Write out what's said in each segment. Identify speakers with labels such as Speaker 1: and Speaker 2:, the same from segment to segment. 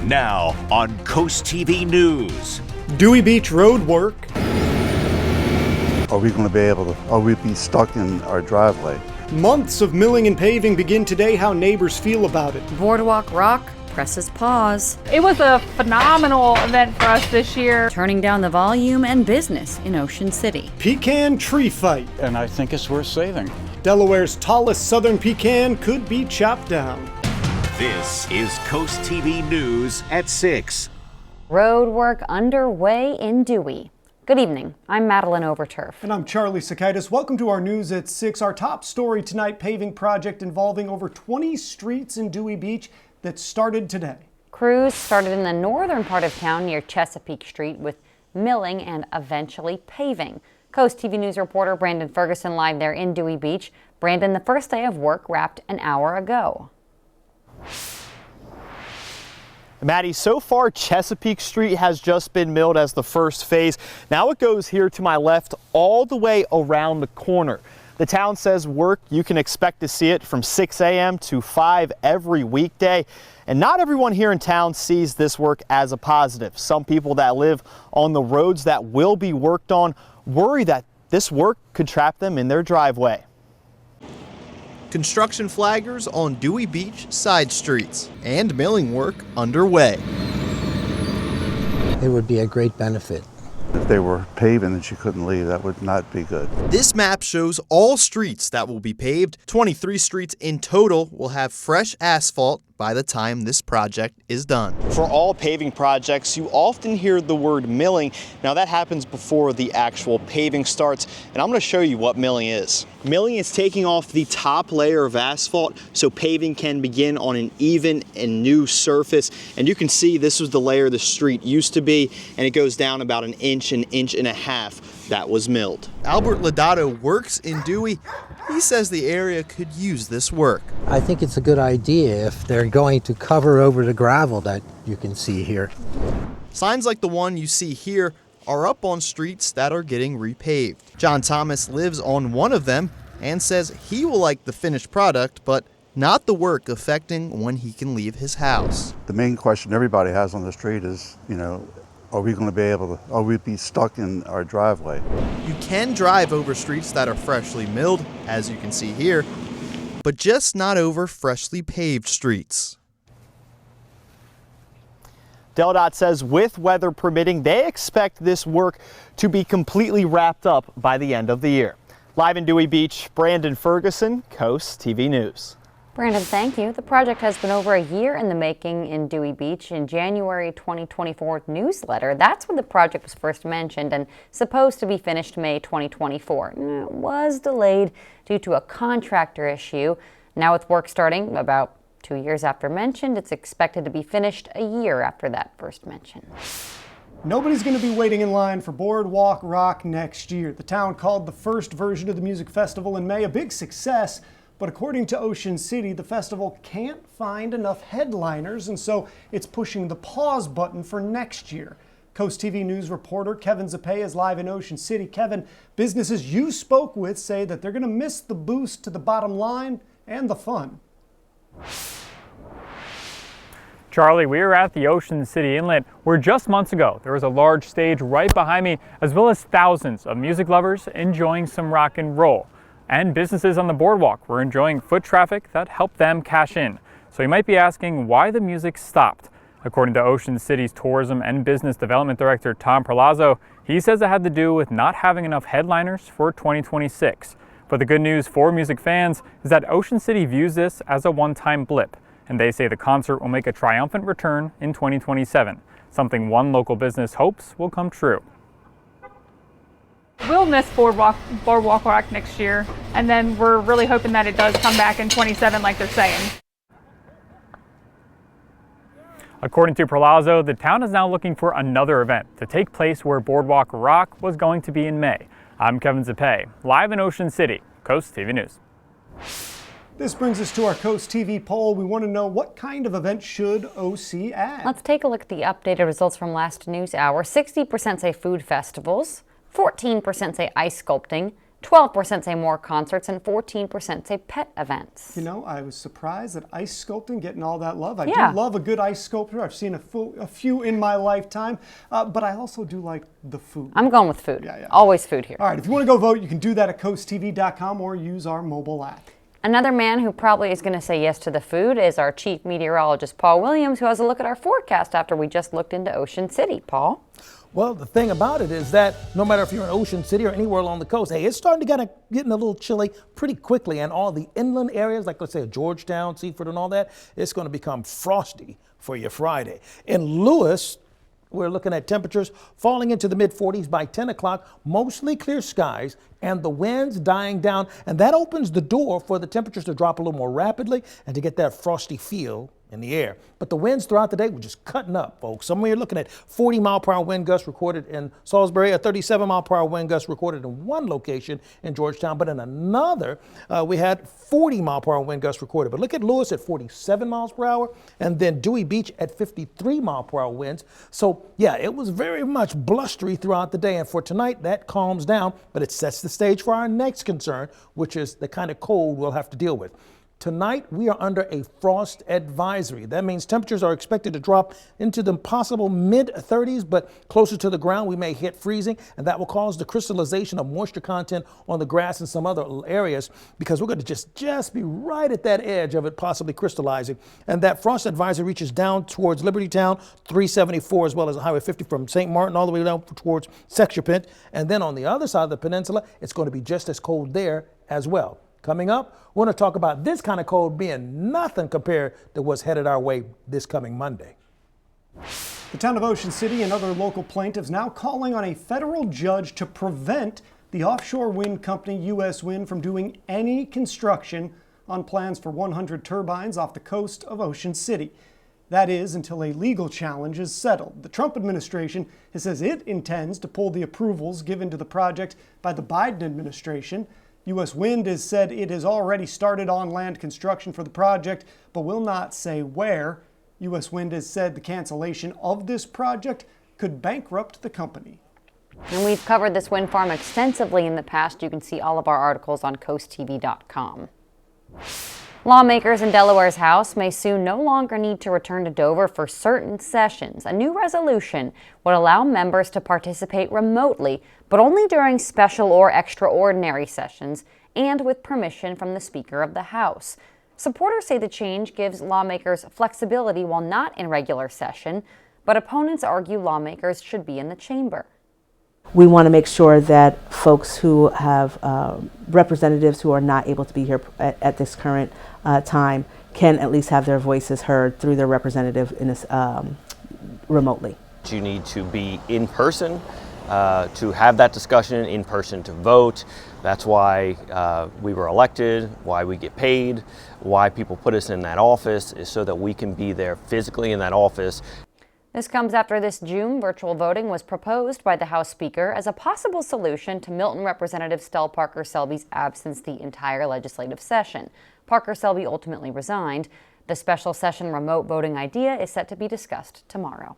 Speaker 1: Now on CoastTV News.
Speaker 2: Dewey Beach road work.
Speaker 3: Are we going to be able to, are we be stuck in our driveway?
Speaker 2: Months of milling and paving begin today. How neighbors feel about it.
Speaker 4: Boardwalk Rock presses pause.
Speaker 5: It was a phenomenal event for us this year.
Speaker 4: Turning down the volume and business in Ocean City.
Speaker 2: Pecan tree fight.
Speaker 6: And I think it's worth saving.
Speaker 2: Delaware's tallest southern pecan could be chopped down.
Speaker 1: This is CoastTV News at 6.
Speaker 7: Road work underway in Dewey. Good evening. I'm Madeline Overturf.
Speaker 2: And I'm Charlie Sakaitis. Welcome to our News at 6. Our top story tonight, paving project involving over 20 streets in Dewey Beach that started today.
Speaker 7: Crews started in the northern part of town near Chesapeake Street with milling and eventually paving. Coast TV News reporter Brandon Ferguson live there in Dewey Beach. Brandon, the first day of work wrapped an hour ago.
Speaker 8: Maddie, so far Chesapeake Street has just been milled as the first phase. Now it goes here to my left all the way around the corner. The town says work, you can expect to see it from 6 a.m. to 5 every weekday. And not everyone here in town sees this work as a positive. Some people that live on the roads that will be worked on worry that this work could trap them in their driveway.
Speaker 9: Construction flaggers on Dewey Beach side streets and milling work underway.
Speaker 10: It would be a great benefit.
Speaker 3: If they were paving and she couldn't leave, that would not be good.
Speaker 9: This map shows all streets that will be paved. 23 streets in total will have fresh asphalt by the time this project is done.
Speaker 8: For all paving projects, you often hear the word milling. Now that happens before the actual paving starts, and I'm going to show you what milling is. Milling is taking off the top layer of asphalt so paving can begin on an even and new surface. And you can see this was the layer the street used to be, and it goes down about an inch and a half. That was milled.
Speaker 9: Albert Lodato works in Dewey. He says the area could use this work.
Speaker 10: I think it's a good idea if they're going to cover over the gravel that you can see here.
Speaker 9: Signs like the one you see here are up on streets that are getting repaved. John Thomas lives on one of them and says he will like the finished product, but not the work affecting when he can leave his house.
Speaker 3: The main question everybody has on the street is, are we going to be able to, are we be stuck in our driveway?
Speaker 9: You can drive over streets that are freshly milled, as you can see here, but just not over freshly paved streets.
Speaker 8: DelDOT says with weather permitting, they expect this work to be completely wrapped up by the end of the year. Live in Dewey Beach, Brandon Ferguson, Coast TV News.
Speaker 7: Brandon, thank you. The project has been over a year in the making in Dewey Beach. In January 2024 newsletter, that's when the project was first mentioned and supposed to be finished May 2024. It was delayed due to a contractor issue. Now with work starting about 2 years after mentioned, it's expected to be finished a year after that first mention.
Speaker 2: Nobody's going to be waiting in line for Boardwalk Rock next year. The town called the first version of the music festival in May a big success. But according to Ocean City, the festival can't find enough headliners, and so it's pushing the pause button for next year. Coast TV News reporter Kevin Zappe is live in Ocean City. Kevin, businesses you spoke with say that they're going to miss the boost to the bottom line and the fun.
Speaker 11: Charlie, we are at the Ocean City Inlet, where just months ago there was a large stage right behind me, as well as thousands of music lovers enjoying some rock and roll. And businesses on the boardwalk were enjoying foot traffic that helped them cash in. So you might be asking why the music stopped. According to Ocean City's Tourism and Business Development Director Tom Perlazzo, he says it had to do with not having enough headliners for 2026. But the good news for music fans is that Ocean City views this as a one-time blip, and they say the concert will make a triumphant return in 2027, something one local business hopes will come true.
Speaker 5: We'll miss Boardwalk Rock next year, and then we're really hoping that it does come back in 27 like they're saying.
Speaker 11: According to Perlazzo, the town is now looking for another event to take place where Boardwalk Rock was going to be in May. I'm Kevin Zappe, live in Ocean City, Coast TV News.
Speaker 2: This brings us to our Coast TV poll. We want to know, what kind of event should OC add?
Speaker 7: Let's take a look at the updated results from last news hour. 60% say food festivals, 14% say ice sculpting, 12% say more concerts, and 14% say pet events.
Speaker 2: You know, I was surprised that ice sculpting getting all that love. I
Speaker 7: Yeah.
Speaker 2: do love a good ice sculpture. I've seen a few in my lifetime, but I also do like the food.
Speaker 7: I'm going with food.
Speaker 2: Yeah.
Speaker 7: Always food here.
Speaker 2: All right, if you want to go vote, you can do that at CoastTV.com or use our mobile app.
Speaker 7: Another man who probably is going to say yes to the food is our chief meteorologist, Paul Williams, who has a look at our forecast after we just looked into Ocean City. Paul?
Speaker 6: Well, the thing about it is that no matter if you're in Ocean City or anywhere along the coast, hey, it's starting to getting a little chilly pretty quickly. And all the inland areas, like let's say Georgetown, Seaford and all that, it's going to become frosty for your Friday. In Lewis, we're looking at temperatures falling into the mid-40s by 10 o'clock, mostly clear skies, and the winds dying down. And that opens the door for the temperatures to drop a little more rapidly and to get that frosty feel in the air. But the winds throughout the day were just cutting up, folks. Somewhere you're looking at 40-mile-per-hour wind gusts recorded in Salisbury, a 37-mile-per-hour wind gust recorded in one location in Georgetown, but in another, we had 40-mile-per-hour wind gusts recorded. But look at Lewis at 47 miles per hour, and then Dewey Beach at 53-mile-per-hour winds. So, yeah, it was very much blustery throughout the day, and for tonight, that calms down, but it sets the stage for our next concern, which is the kind of cold we'll have to deal with. Tonight, we are under a frost advisory. That means temperatures are expected to drop into the possible mid-30s, but closer to the ground, we may hit freezing, and that will cause the crystallization of moisture content on the grass and some other areas, because we're going to just be right at that edge of it possibly crystallizing. And that frost advisory reaches down towards Libertytown, 374, as well as Highway 50 from St. Martin all the way down towards Sexurpent. And then on the other side of the peninsula, it's going to be just as cold there as well. Coming up, we're going to talk about this kind of cold being nothing compared to what's headed our way this coming Monday.
Speaker 2: The town of Ocean City and other local plaintiffs now calling on a federal judge to prevent the offshore wind company U.S. Wind from doing any construction on plans for 100 turbines off the coast of Ocean City. That is, until a legal challenge is settled. The Trump administration says it intends to pull the approvals given to the project by the Biden administration. U.S. Wind has said it has already started on-land construction for the project, but will not say where. U.S. Wind has said the cancellation of this project could bankrupt the company.
Speaker 7: And we've covered this wind farm extensively in the past. You can see all of our articles on CoastTV.com. Lawmakers in Delaware's House may soon no longer need to return to Dover for certain sessions. A new resolution would allow members to participate remotely, but only during special or extraordinary sessions and with permission from the Speaker of the House. Supporters say the change gives lawmakers flexibility while not in regular session, but opponents argue lawmakers should be in the chamber.
Speaker 12: We want to make sure that folks who have representatives who are not able to be here at this current time can at least have their voices heard through their representative in this, remotely.
Speaker 13: You need to be in person to have that discussion, in person to vote. That's why we were elected, why we get paid, why people put us in that office, is so that we can be there physically in that office.
Speaker 7: This comes after this June virtual voting was proposed by the House Speaker as a possible solution to Milton Representative Stell Parker Selby's absence the entire legislative session. Parker Selby ultimately resigned. The special session remote voting idea is set to be discussed tomorrow.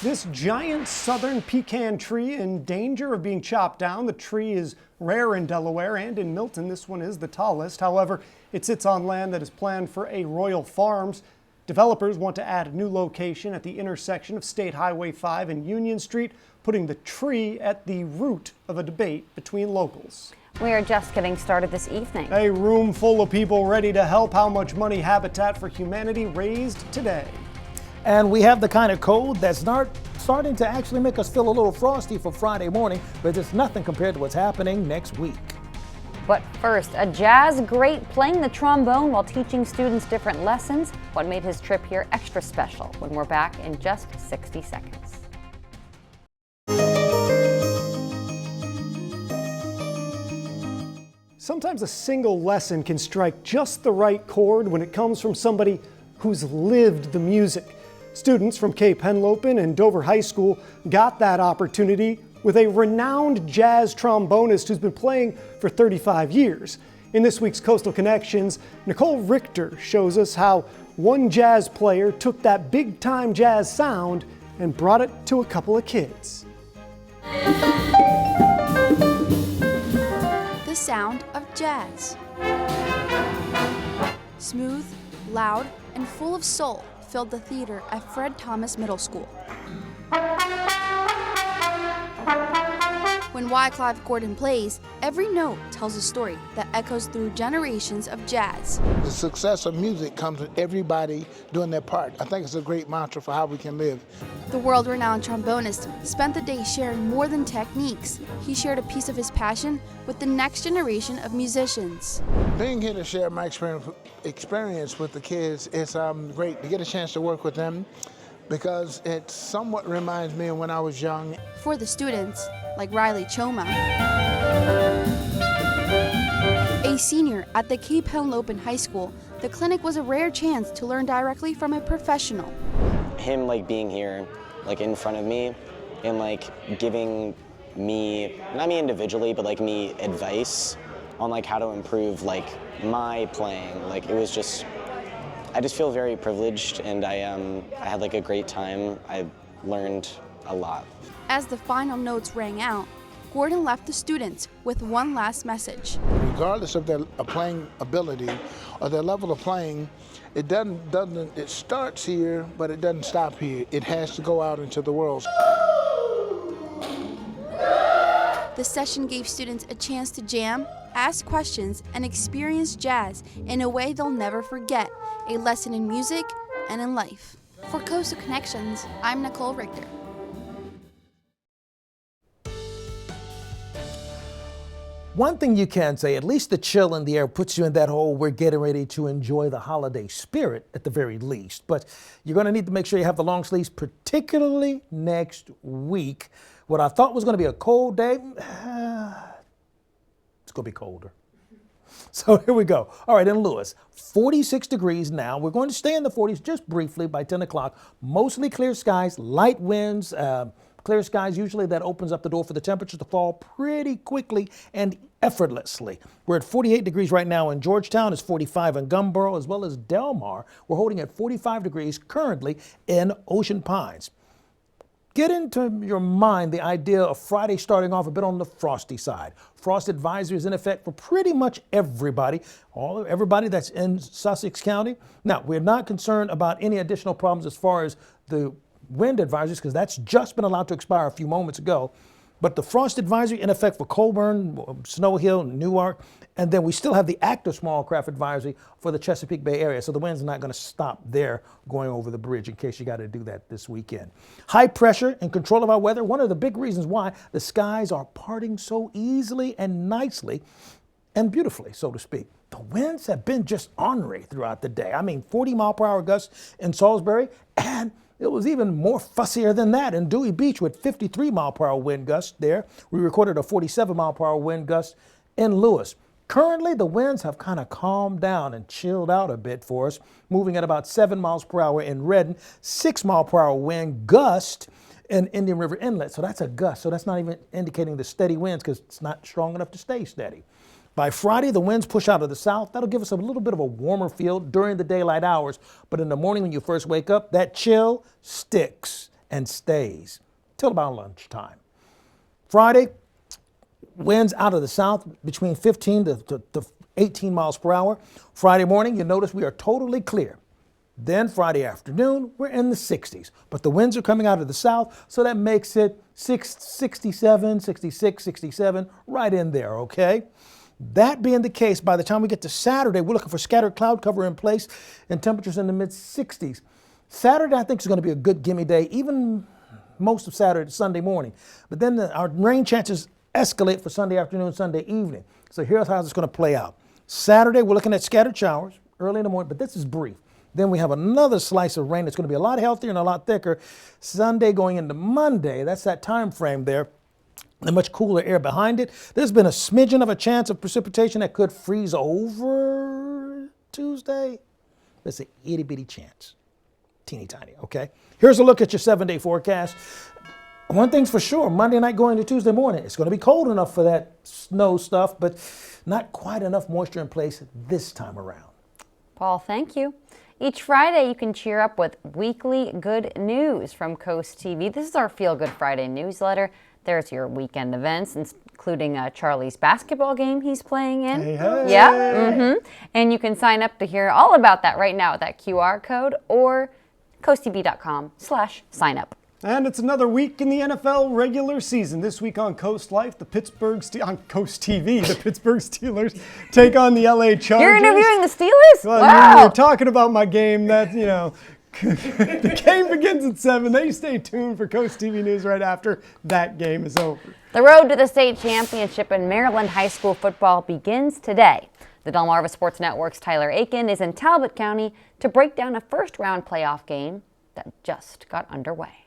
Speaker 2: This giant southern pecan tree in danger of being chopped down. The tree is rare in Delaware and in Milton. This one is the tallest. However, it sits on land that is planned for a Royal Farms. Developers want to add a new location at the intersection of State Highway 5 and Union Street, putting the tree at the root of a debate between locals.
Speaker 7: We are just getting started this evening.
Speaker 2: A room full of people ready to help. How much money Habitat for Humanity raised today.
Speaker 6: And we have the kind of cold that's starting to actually make us feel a little frosty for Friday morning, but it's nothing compared to what's happening next week.
Speaker 7: But first, a jazz great playing the trombone while teaching students different lessons. What made his trip here extra special? When we're back in just 60 seconds.
Speaker 2: Sometimes a single lesson can strike just the right chord when it comes from somebody who's lived the music. Students from Cape Henlopen and Dover High School got that opportunity with a renowned jazz trombonist who's been playing for 35 years. In this week's Coastal Connections, Nicole Richter shows us how one jazz player took that big-time jazz sound and brought it to a couple of kids.
Speaker 14: sound of jazz. Smooth, loud, and full of soul filled the theater at Fred Thomas Middle School. When Wycliffe Gordon plays, every note tells a story that echoes through generations of jazz.
Speaker 15: The success of music comes with everybody doing their part. I think it's a great mantra for how we can live.
Speaker 14: The world-renowned trombonist spent the day sharing more than techniques. He shared a piece of his passion with the next generation of musicians.
Speaker 15: Being here to share my experience with the kids is great to get a chance to work with them, because it somewhat reminds me of when I was young.
Speaker 14: For the students, like Riley Choma, a senior at the Cape Henlopen High School, the clinic was a rare chance to learn directly from a professional.
Speaker 16: Him being here in front of me and giving me, not me individually, but me advice on how to improve my playing. It was just, I just feel very privileged, and I had a great time. I learned a lot.
Speaker 14: As the final notes rang out, Gordon left the students with one last message.
Speaker 15: Regardless of their playing ability or their level of playing, it starts here, but it doesn't stop here. It has to go out into the world.
Speaker 14: The session gave students a chance to jam, ask questions, and experience jazz in a way they'll never forget, a lesson in music and in life. For Coastal Connections, I'm Nicole Richter.
Speaker 6: One thing you can say, at least the chill in the air puts you in that whole we're getting ready to enjoy the holiday spirit at the very least. But you're going to need to make sure you have the long sleeves, particularly next week. What I thought was going to be a cold day, it's going to be colder. So here we go. All right, in Lewis, 46 degrees now. We're going to stay in the 40s just briefly by 10 o'clock. Mostly clear skies, light winds, clear skies. Usually that opens up the door for the temperatures to fall pretty quickly and effortlessly. We're at 48 degrees right now in Georgetown. It's 45 in Gumboro as well as Del Mar. We're holding at 45 degrees currently in Ocean Pines. Get into your mind the idea of Friday starting off a bit on the frosty side. Frost advisory is in effect for pretty much everybody, everybody that's in Sussex County. Now, we're not concerned about any additional problems as far as the wind advisories, because that's just been allowed to expire a few moments ago. But the frost advisory in effect for Colburn, Snow Hill, Newark, and then we still have the active small craft advisory for the Chesapeake Bay area. So the wind's not going to stop there going over the bridge in case you got to do that this weekend. High pressure and control of our weather, one of the big reasons why the skies are parting so easily and nicely and beautifully, so to speak. The winds have been just ornery throughout the day. I mean, 40-mile-per-hour gusts in Salisbury, and it was even more fussier than that in Dewey Beach with 53-mile-per-hour wind gusts there. We recorded a 47-mile-per-hour wind gust in Lewis. Currently, the winds have kind of calmed down and chilled out a bit for us, moving at about 7 miles per hour in Redden, 6-mile-per-hour wind gust in Indian River Inlet. So that's a gust. So that's not even indicating the steady winds because it's not strong enough to stay steady. By Friday, the winds push out of the south. That'll give us a little bit of a warmer feel during the daylight hours. But in the morning when you first wake up, that chill sticks and stays till about lunchtime. Friday, winds out of the south between 15 to 18 miles per hour. Friday morning, you notice we are totally clear. Then Friday afternoon, we're in the 60s. But the winds are coming out of the south, so that makes it 67, 66, 67, right in there, okay? That being the case, by the time we get to Saturday, we're looking for scattered cloud cover in place and temperatures in the mid-60s. Saturday, I think, is going to be a good gimme day, even most of Saturday, Sunday morning. But then our rain chances escalate for Sunday afternoon, Sunday evening. So here's how it's going to play out. Saturday, we're looking at scattered showers early in the morning, but this is brief. Then we have another slice of rain that's going to be a lot healthier and a lot thicker. Sunday going into Monday, that's that time frame there. The much cooler air behind it. There's been a smidgen of a chance of precipitation that could freeze over Tuesday. That's an itty-bitty chance. Teeny tiny, okay? Here's a look at your 7-day forecast. One thing's for sure, Monday night going to Tuesday morning, it's going to be cold enough for that snow stuff, but not quite enough moisture in place this time around.
Speaker 7: Paul, thank you. Each Friday, you can cheer up with weekly good news from Coast TV. This is our Feel Good Friday newsletter. There's your weekend events, including Charlie's basketball game he's playing in.
Speaker 2: Hey, hey.
Speaker 7: Yeah. And you can sign up to hear all about that right now with that QR code or coasttv.com/sign-up.
Speaker 2: And it's another week in the NFL regular season. This week on Coast Life, on Coast TV, the Pittsburgh Steelers take on the LA Chargers.
Speaker 7: You're interviewing the Steelers?
Speaker 2: Well,
Speaker 7: wow.
Speaker 2: You're talking about my game that, the game begins at 7. They stay tuned for Coast TV News right after that game is over.
Speaker 7: The road to the state championship in Maryland high school football begins today. The Delmarva Sports Network's Tyler Aiken is in Talbot County to break down a first-round playoff game that just got underway.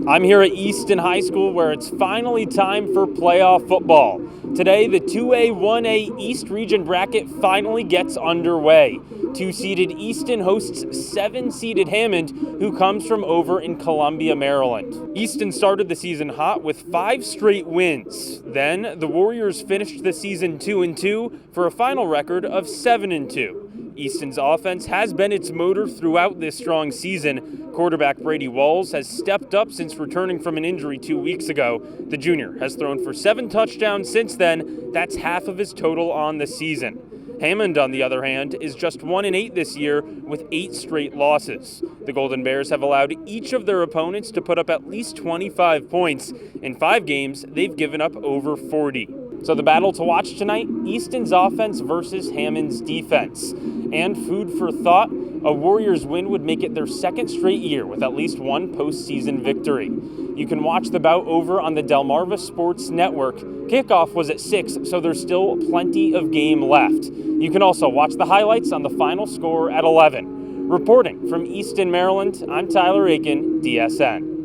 Speaker 17: I'm here at Easton High School where it's finally time for playoff football. Today, the 2A, 1A East Region bracket finally gets underway. 2-seeded Easton hosts 7-seeded Hammond, who comes from over in Columbia, Maryland. Easton started the season hot with 5 straight wins. Then, the Warriors finished the season 2-2 for a final record of 7-2. Easton's offense has been its motor throughout this strong season. Quarterback Brady Walls has stepped up since returning from an injury 2 weeks ago. The junior has thrown for 7 touchdowns since then. That's half of his total on the season. Hammond, on the other hand, is just 1-8 this year with 8 straight losses. The Golden Bears have allowed each of their opponents to put up at least 25 points. In 5 games, they've given up over 40. So the battle to watch tonight, Easton's offense versus Hammond's defense. And food for thought, a Warriors win would make it their 2nd straight year with at least 1 postseason victory. You can watch the bout over on the Delmarva Sports Network. Kickoff was at 6, so there's still plenty of game left. You can also watch the highlights on the final score at 11. Reporting from Easton, Maryland, I'm Tyler Aiken, DSN.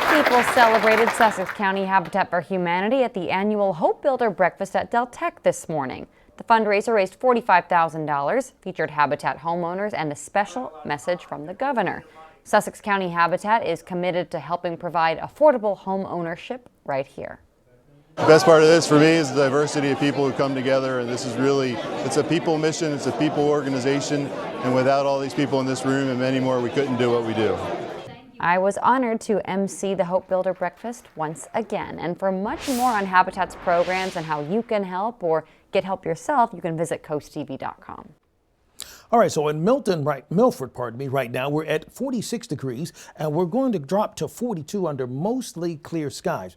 Speaker 7: People celebrated Sussex County Habitat for Humanity at the annual Hope Builder Breakfast at Del Tech this morning. The fundraiser raised $45,000, featured Habitat homeowners, and a special message from the governor. Sussex County Habitat is committed to helping provide affordable home ownership right here.
Speaker 18: The best part of this for me is the diversity of people who come together, and this is really, it's a people mission, it's a people organization, and without all these people in this room and many more, we couldn't do what we do.
Speaker 7: I was honored to MC the Hope Builder Breakfast once again. And for much more on Habitat's programs and how you can help or get help yourself, you can visit coasttv.com.
Speaker 6: All right, so in Milford, right now we're at 46 degrees and we're going to drop to 42 under mostly clear skies.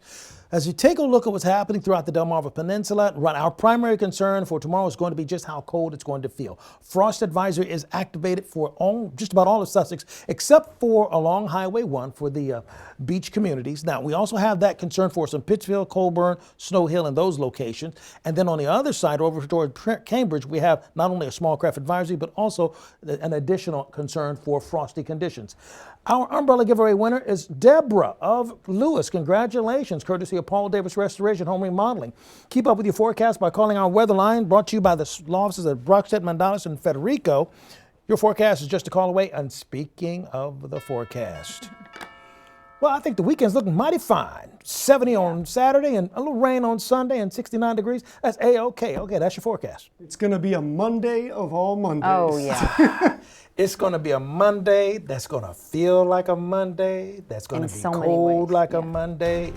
Speaker 6: As you take a look at what's happening throughout the Delmarva Peninsula, our primary concern for tomorrow is going to be just how cold it's going to feel. Frost advisory is activated for just about all of Sussex, except for along Highway 1 for the beach communities. Now, we also have that concern for some Pittsfield, Colburn, Snow Hill, and those locations. And then on the other side, over toward Cambridge, we have not only a small craft advisory, but also an additional concern for frosty conditions. Our umbrella giveaway winner is Deborah of Lewis. Congratulations, courtesy of Paul Davis Restoration Home Remodeling. Keep up with your forecast by calling our weather line, brought to you by the law offices of Brockstedt, Mandalis, and Federico. Your forecast is just a call away. And speaking of the forecast, well, I think the weekend's looking mighty fine. 70 on Saturday and a little rain on Sunday and 69 degrees. That's A-OK. Okay, that's your forecast.
Speaker 2: It's going to be a Monday of all Mondays.
Speaker 7: Oh, yeah.
Speaker 6: It's going to be a Monday that's going to feel like a Monday, that's going to be so cold like a Monday.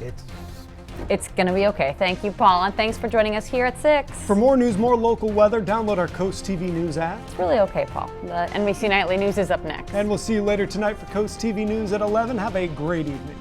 Speaker 7: It's going to be okay. Thank you, Paul, and thanks for joining us here at 6.
Speaker 2: For more news, more local weather, download our Coast TV News app.
Speaker 7: It's really okay, Paul. The NBC Nightly News is up next.
Speaker 2: And we'll see you later tonight for Coast TV News at 11. Have a great evening.